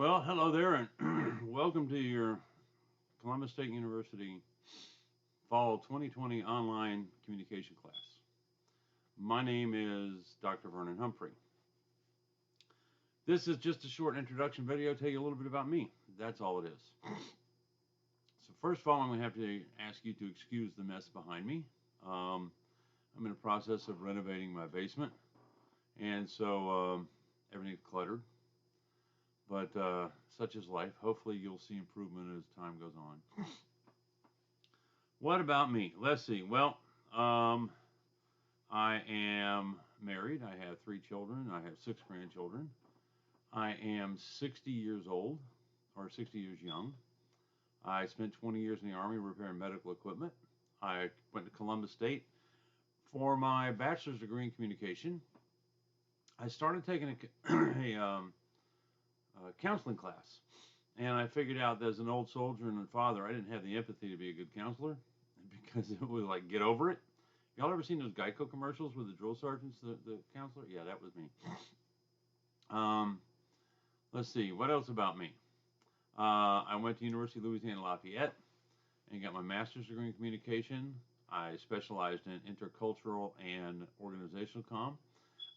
Well, hello there, and welcome to your Columbus State University Fall 2020 online communication class. My name is Dr. Vernon Humphrey. This is just a short introduction video, tell you a little bit about me. That's all it is. So first of all, I'm going to have to ask you to excuse the mess behind me. I'm in the process of renovating my basement, and so everything's cluttered. But such is life. Hopefully you'll see improvement as time goes on. What about me? Let's see. Well, I am married. I have 3 children. I have 6 grandchildren. I am 60 years old, or 60 years young. I spent 20 years in the Army repairing medical equipment. I went to Columbus State for my bachelor's degree in communication. I started taking a counseling class, and I figured out that as an old soldier and a father, I didn't have the empathy to be a good counselor because it was like, get over it. Y'all ever seen those Geico commercials with the drill sergeants, the counselor? Yeah, that was me. Let's see, what else about me? I went to University of Louisiana Lafayette and got my master's degree in communication. I specialized in intercultural and organizational comm.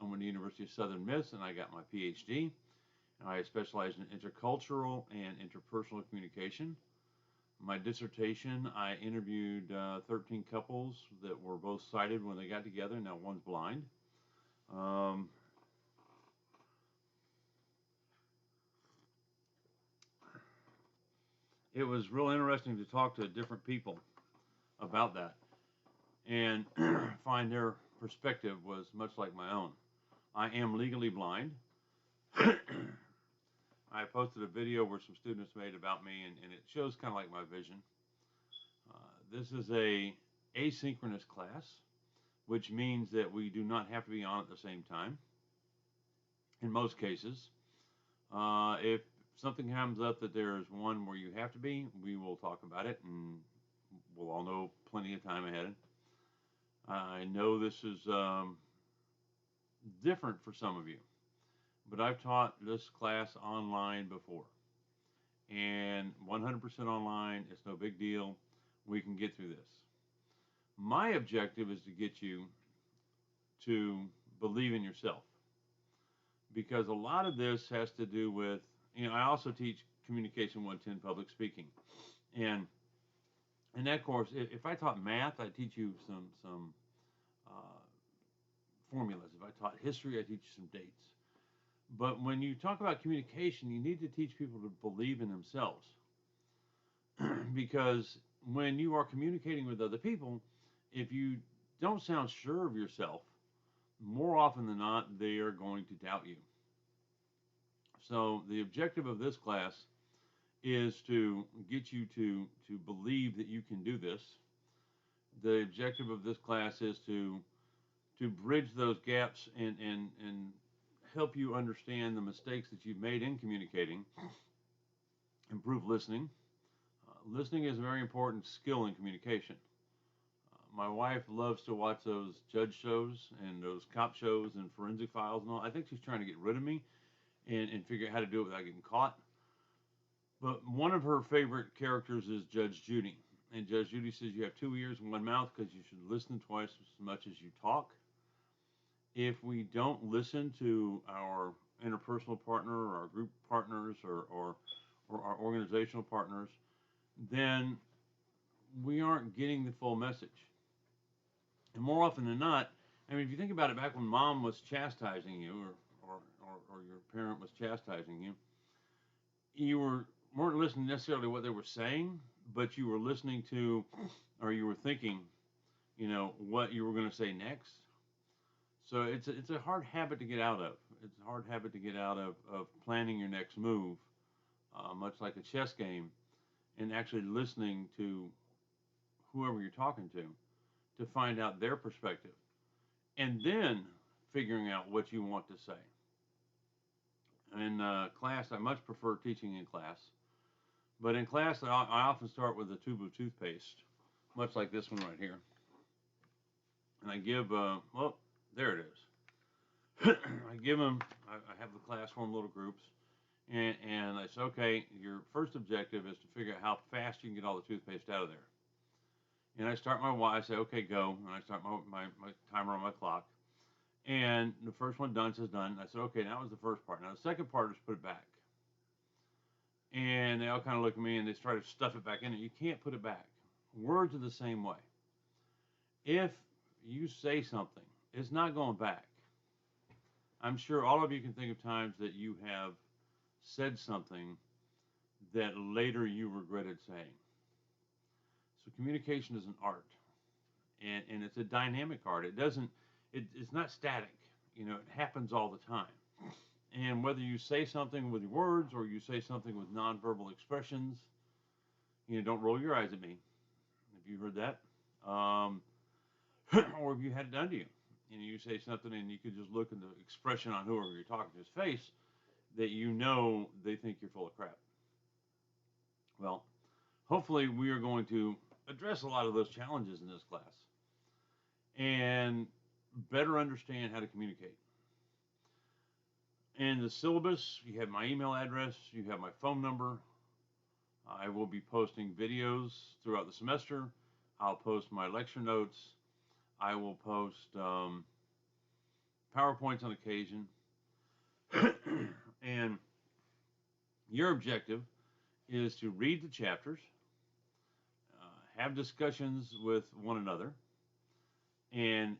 I went to University of Southern Miss and I got my PhD. I specialized in intercultural and interpersonal communication. My dissertation, I interviewed 13 couples that were both sighted when they got together. Now one's blind. It was real interesting to talk to different people about that and find their perspective was much like my own. I am legally blind. I posted a video where some students made about me, and it shows kind of like my vision. This is a asynchronous class, which means that we do not have to be on at the same time. In most cases, if something comes up that there's one where you have to be, we will talk about it, and we'll all know plenty of time ahead. I know this is different for some of you, but I've taught this class online before, and 100% online, it's no big deal. We can get through this. My objective is to get you to believe in yourself, because a lot of this has to do with, I also teach Communication 110 public speaking, and in that course, if I taught math, I teach you some formulas. If I taught history, I teach you some dates. But when you talk about communication, you need to teach people to believe in themselves. Because when you are communicating with other people, if you don't sound sure of yourself, more often than not, they are going to doubt you. So the objective of this class is to get you to believe that you can do this. The objective of this class is to bridge those gaps and help you understand the mistakes that you've made in communicating, improve listening. Listening is a very important skill in communication. My wife loves to watch those judge shows and those cop shows and forensic files and all. I think she's trying to get rid of me and figure out how to do it without getting caught. But one of her favorite characters is Judge Judy. And Judge Judy says you have 2 ears and 1 mouth because you should listen twice as much as you talk. If we don't listen to our interpersonal partner or our group partners or our organizational partners, then we aren't getting the full message. And more often than not, I mean, if you think about it, back when mom was chastising you or your parent was chastising you, you weren't listening necessarily to what they were saying, but you were listening to, or you were thinking, what you were going to say next. So it's a hard habit to get out of. It's a hard habit to get out of planning your next move, much like a chess game, and actually listening to whoever you're talking to find out their perspective, and then figuring out what you want to say. In class, I much prefer teaching in class, but in class, I often start with a tube of toothpaste, much like this one right here, and I give, well, there it is. I give them, I have the class form little groups, And I said, okay, your first objective is to figure out how fast you can get all the toothpaste out of there. And I start my watch. I say, okay, go. And I start my timer on my clock. And the first one done says done. And I said, okay, that was the first part. Now the second part is put it back. And they all kind of look at me and they try to stuff it back in. And you can't put it back. Words are the same way. If you say something, it's not going back. I'm sure all of you can think of times that you have said something that later you regretted saying. So communication is an art, and it's a dynamic art. It's not static. You know, it happens all the time. And whether you say something with your words or you say something with nonverbal expressions, you know, don't roll your eyes at me if you heard that, or if you had it done to you. You know, you say something and you could just look at the expression on whoever you're talking to's face that you know they think you're full of crap. Well, hopefully we are going to address a lot of those challenges in this class and better understand how to communicate. In the syllabus, you have my email address, you have my phone number. I will be posting videos throughout the semester. I'll post my lecture notes. I will post PowerPoints on occasion. And your objective is to read the chapters, have discussions with one another, and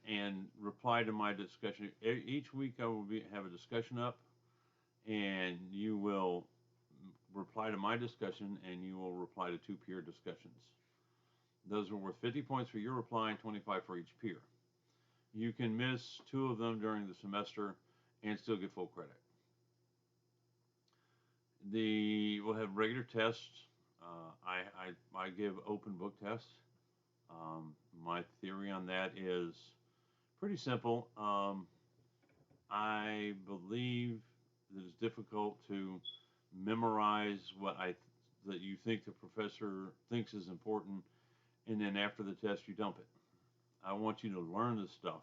reply to my discussion. Each week I will have a discussion up, and you will reply to my discussion, and you will reply to 2 peer discussions. Those are worth 50 points for your reply and 25 for each peer. You can miss 2 of them during the semester and still get full credit. We'll have regular tests. I give open book tests. My theory on that is pretty simple. I believe that it's difficult to memorize that you think the professor thinks is important, and then after the test you dump it. I want you to learn this stuff,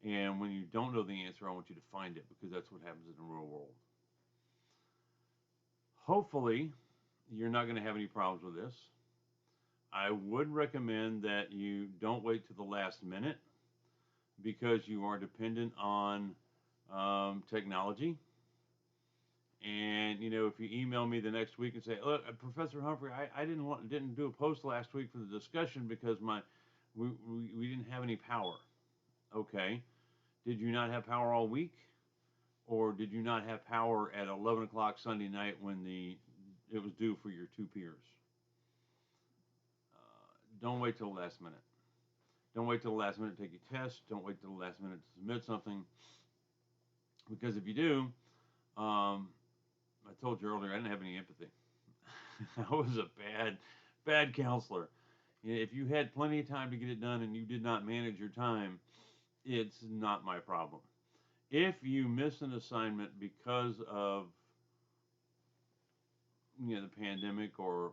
and when you don't know the answer, I want you to find it, because that's what happens in the real world. Hopefully, you're not going to have any problems with this. I would recommend that you don't wait to the last minute, because you are dependent on technology. And you know, if you email me the next week and say, "Look, Professor Humphrey, I didn't do a post last week for the discussion because we didn't have any power." Okay, did you not have power all week, or did you not have power at 11 o'clock Sunday night when it was due for your 2 peers? Don't wait till the last minute. Don't wait till the last minute to take your test. Don't wait till the last minute to submit something, because if you do, I told you earlier, I didn't have any empathy. I was a bad counselor. If you had plenty of time to get it done and you did not manage your time, it's not my problem. If you miss an assignment because of the pandemic or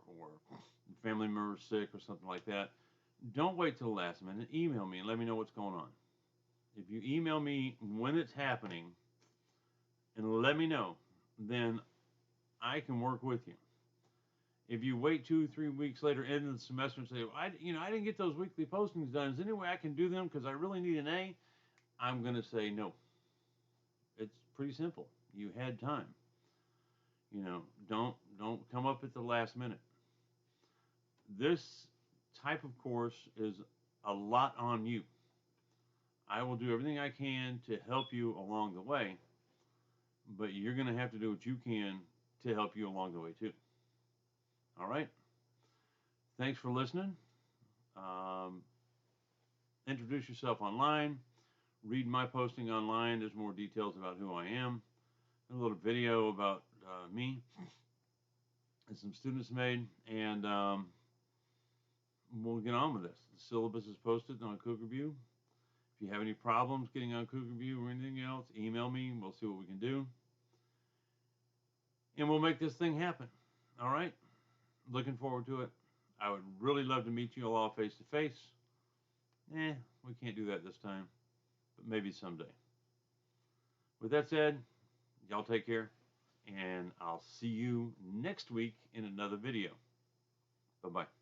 family member sick or something like that, don't wait till the last minute. Email me and let me know what's going on. If you email me when it's happening and let me know, then I can work with you. If you wait 2-3 weeks later into the semester and say, well, I didn't get those weekly postings done, is there any way I can do them because I really need an A? I'm going to say no. It's pretty simple. You had time. Don't come up at the last minute. This type of course is a lot on you. I will do everything I can to help you along the way, but you're going to have to do what you can to help you along the way too. All right. Thanks for listening. Introduce yourself online. Read my posting online. There's more details about who I am. A little video about me and some students made, and we'll get on with this. The syllabus is posted on CougarView. If you have any problems getting on CougarView or anything else, email me. We'll see what we can do, and we'll make this thing happen. All right. Looking forward to it. I would really love to meet you all face to face. We can't do that this time, but maybe someday. With that said, y'all take care, and I'll see you next week in another video. Bye-bye.